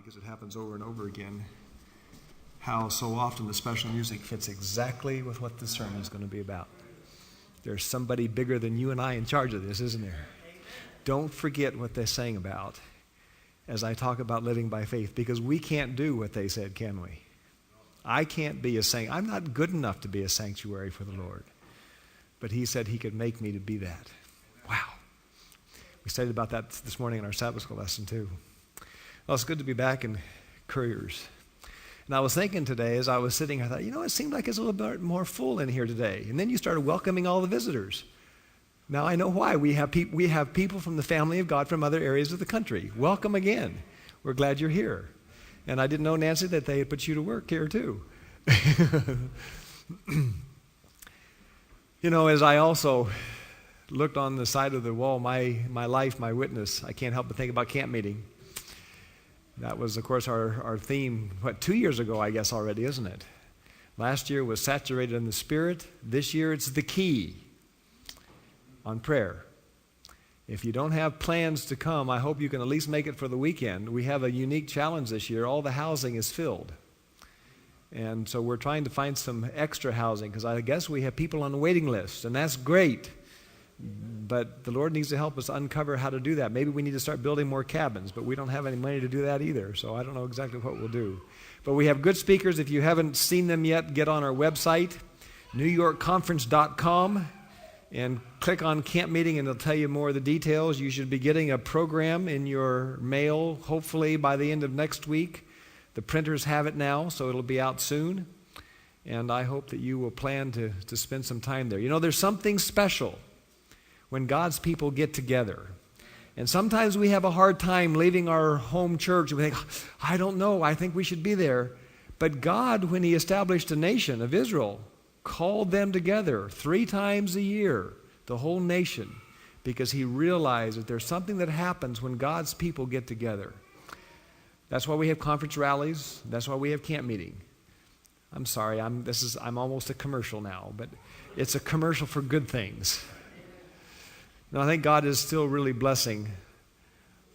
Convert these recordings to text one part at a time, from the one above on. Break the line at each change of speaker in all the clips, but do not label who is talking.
because it happens over and over again, how so often the special music fits exactly with what the sermon is going to be about. There's somebody bigger than you and I in charge of this, isn't there? Don't forget what they're saying about as I talk about living by faith, because we can't do what they said, can we? I can't be a saint. I'm not good enough to be a sanctuary for the Lord. But he said he could make me to be that. Wow. We studied about that this morning in our Sabbath school lesson too. Well, it's good to be back in Couriers. And I was thinking today as I was sitting, I thought, it seemed like it's a little bit more full in here today. And then you started welcoming all the visitors. Now I know why. We have people from the family of God from other areas of the country. Welcome again. We're glad you're here. And I didn't know, Nancy, that they had put you to work here too. As I also looked on the side of the wall, my life, my witness, I can't help but think about camp meeting. That was, of course, our theme, 2 years ago, I guess, already, isn't it? Last year was Saturated in the Spirit. This year it's The Key on prayer. If you don't have plans to come, I hope you can at least make it for the weekend. We have a unique challenge this year. All the housing is filled. And so we're trying to find some extra housing because I guess we have people on the waiting list, and that's great. But the Lord needs to help us uncover how to do that. Maybe we need to start building more cabins, but we don't have any money to do that either, so I don't know exactly what we'll do. But we have good speakers. If you haven't seen them yet, get on our website, newyorkconference.com, and click on camp meeting, and it'll tell you more of the details. You should be getting a program in your mail, hopefully by the end of next week. The printers have it now, so it'll be out soon. And I hope that you will plan to spend some time there. There's something special when God's people get together. And sometimes we have a hard time leaving our home church. We think, I don't know, I think we should be there. But God, when He established a nation of Israel, called them together 3 times a year, the whole nation, because He realized that there's something that happens when God's people get together. That's why we have conference rallies. That's why we have camp meeting. I'm sorry, I'm almost a commercial now, but it's a commercial for good things. Now, I think God is still really blessing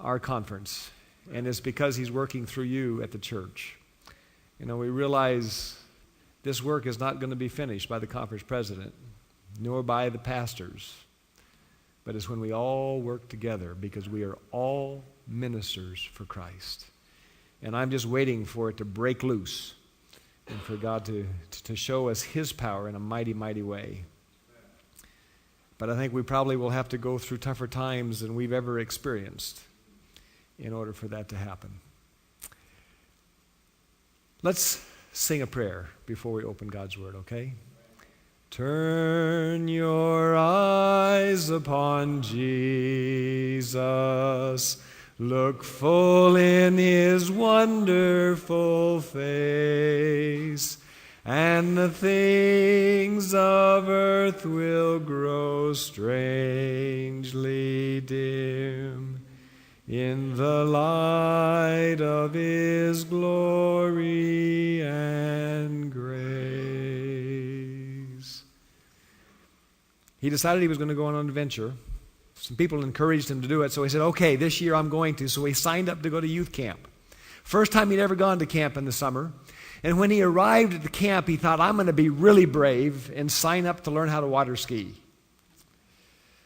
our conference, and it's because He's working through you at the church. We realize this work is not going to be finished by the conference president, nor by the pastors, but it's when we all work together, because we are all ministers for Christ. And I'm just waiting for it to break loose and for God to show us His power in a mighty, mighty way. But I think we probably will have to go through tougher times than we've ever experienced in order for that to happen. Let's sing a prayer before we open God's Word, okay? Turn your eyes upon Jesus. Look full in His wonderful face, and the things of earth will grow strangely dim in the light of His glory and grace. He decided he was going to go on an adventure. Some people encouraged him to do it, so he said, okay, this year I'm going to. So he signed up to go to youth camp. First time he'd ever gone to camp in the summer. And when he arrived at the camp, he thought, I'm going to be really brave and sign up to learn how to water ski.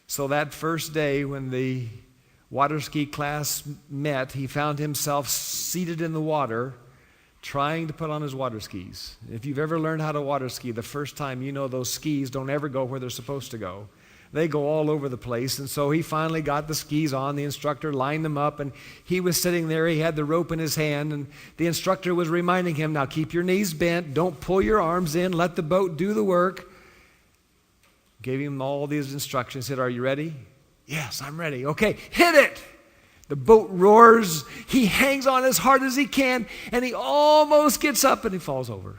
So that first day when the water ski class met, he found himself seated in the water trying to put on his water skis. If you've ever learned how to water ski, the first time, those skis don't ever go where they're supposed to go. They go all over the place. And so he finally got the skis on. The instructor lined them up, and he was sitting there. He had the rope in his hand, and the instructor was reminding him, now keep your knees bent. Don't pull your arms in. Let the boat do the work. Gave him all these instructions. Said, are you ready? Yes, I'm ready. Okay, hit it. The boat roars. He hangs on as hard as he can, and he almost gets up, and he falls over.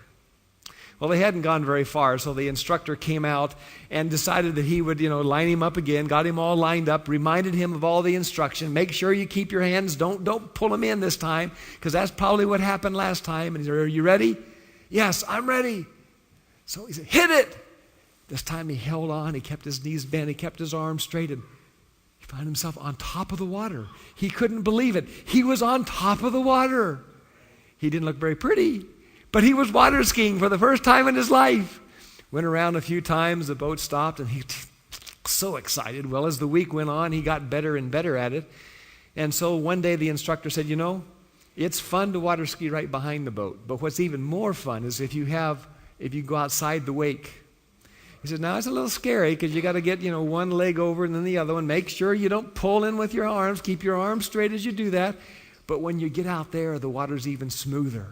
Well, they hadn't gone very far, so the instructor came out and decided that he would, line him up again, got him all lined up, reminded him of all the instruction. Make sure you keep your hands, don't pull them in this time, because that's probably what happened last time. And he said, are you ready? Yes, I'm ready. So he said, hit it. This time he held on, he kept his knees bent, he kept his arms straight, and he found himself on top of the water. He couldn't believe it. He was on top of the water. He didn't look very pretty, but he was water skiing for the first time in his life. Went around a few times, the boat stopped, and he was so excited. Well, as the week went on, he got better and better at it. And so one day the instructor said, it's fun to water ski right behind the boat, but what's even more fun is if you go outside the wake. He said, now it's a little scary because you got to get, one leg over and then the other one. Make sure you don't pull in with your arms. Keep your arms straight as you do that. But when you get out there, the water's even smoother.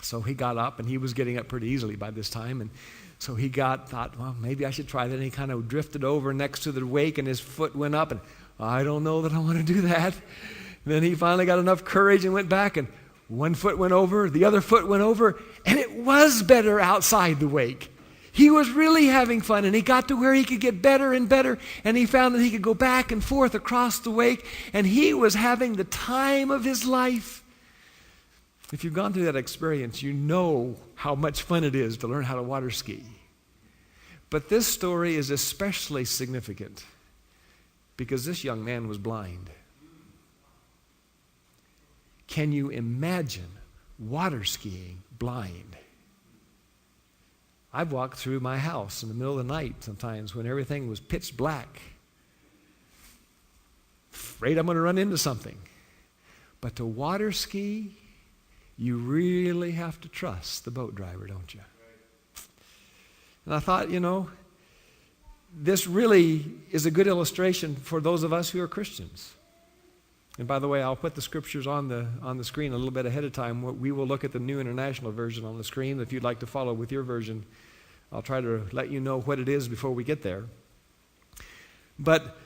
So he got up, and he was getting up pretty easily by this time. And so he thought, well, maybe I should try that. And he kind of drifted over next to the wake, and his foot went up. And I don't know that I want to do that. Then he finally got enough courage and went back, and one foot went over, the other foot went over, and it was better outside the wake. He was really having fun, and he got to where he could get better and better, and he found that he could go back and forth across the wake, and he was having the time of his life. If you've gone through that experience, you know how much fun it is to learn how to water ski. But this story is especially significant because this young man was blind. Can you imagine water skiing blind? I've walked through my house in the middle of the night sometimes when everything was pitch black. Afraid I'm going to run into something. But to water ski, you really have to trust the boat driver, don't you? And I thought, this really is a good illustration for those of us who are Christians. And by the way, I'll put the scriptures on the screen a little bit ahead of time. We will look at the New International Version on the screen. If you'd like to follow with your version, I'll try to let you know what it is before we get there. But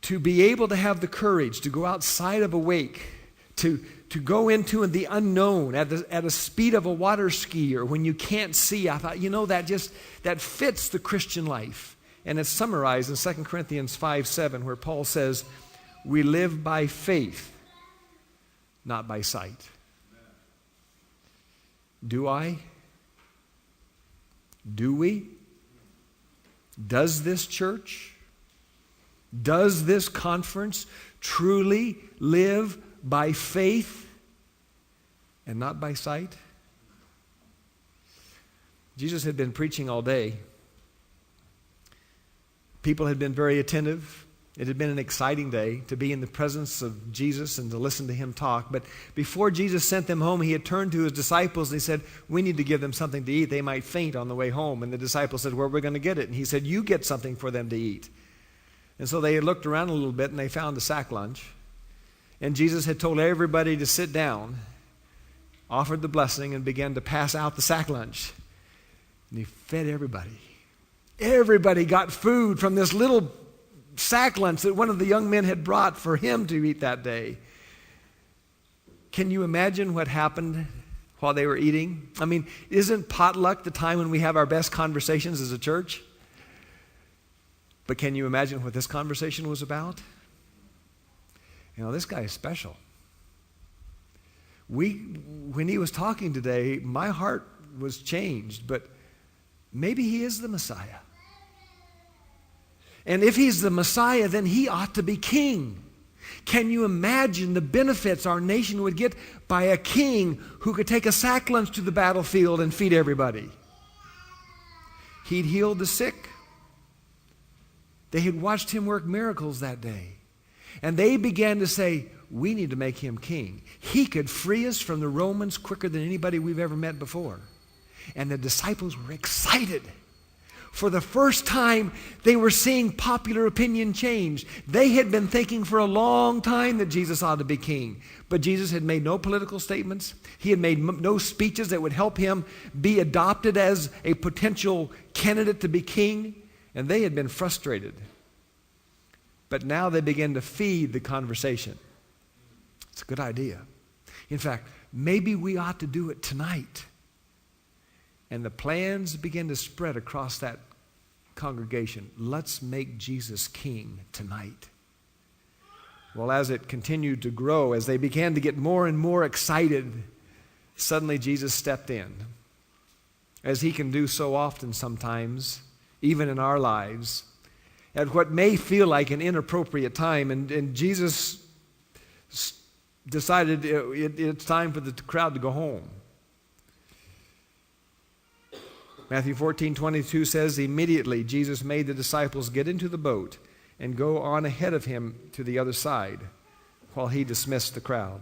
to be able to have the courage to go outside of a wake, to go into the unknown at a speed of a water skier when you can't see, I thought, that fits the Christian life. And it's summarized in 2 Corinthians 5:7, where Paul says, we live by faith, not by sight. Do I? Do we? Does this church? Does this conference truly live by faith and not by sight? Jesus had been preaching all day. People had been very attentive. It had been an exciting day to be in the presence of Jesus and to listen to him talk. But before Jesus sent them home, he had turned to his disciples and he said, we need to give them something to eat. They might faint on the way home. And the disciples said, where are we going to get it? And he said, you get something for them to eat. And so they looked around a little bit and they found a sack lunch. And Jesus had told everybody to sit down, offered the blessing, and began to pass out the sack lunch. And he fed everybody. Everybody got food from this little sack lunch that one of the young men had brought for him to eat that day. Can you imagine what happened while they were eating? I mean, isn't potluck the time when we have our best conversations as a church? But can you imagine what this conversation was about? This guy is special. When he was talking today, my heart was changed, but maybe he is the Messiah. And if he's the Messiah, then he ought to be king. Can you imagine the benefits our nation would get by a king who could take a sack lunch to the battlefield and feed everybody? He'd healed the sick. They had watched him work miracles that day. And they began to say, we need to make him king. He could free us from the Romans quicker than anybody we've ever met before. And the disciples were excited. For the first time, they were seeing popular opinion change. They had been thinking for a long time that Jesus ought to be king. But Jesus had made no political statements. He had made no speeches that would help him be adopted as a potential candidate to be king. And they had been frustrated. But now they began to feed the conversation. It's a good idea. In fact, maybe we ought to do it tonight. And the plans began to spread across that congregation. Let's make Jesus king tonight. Well, as it continued to grow, as they began to get more and more excited, suddenly Jesus stepped in. As he can do so often sometimes, even in our lives, at what may feel like an inappropriate time. And Jesus decided it's time for the crowd to go home. Matthew 14:22 says, immediately Jesus made the disciples get into the boat and go on ahead of him to the other side while he dismissed the crowd.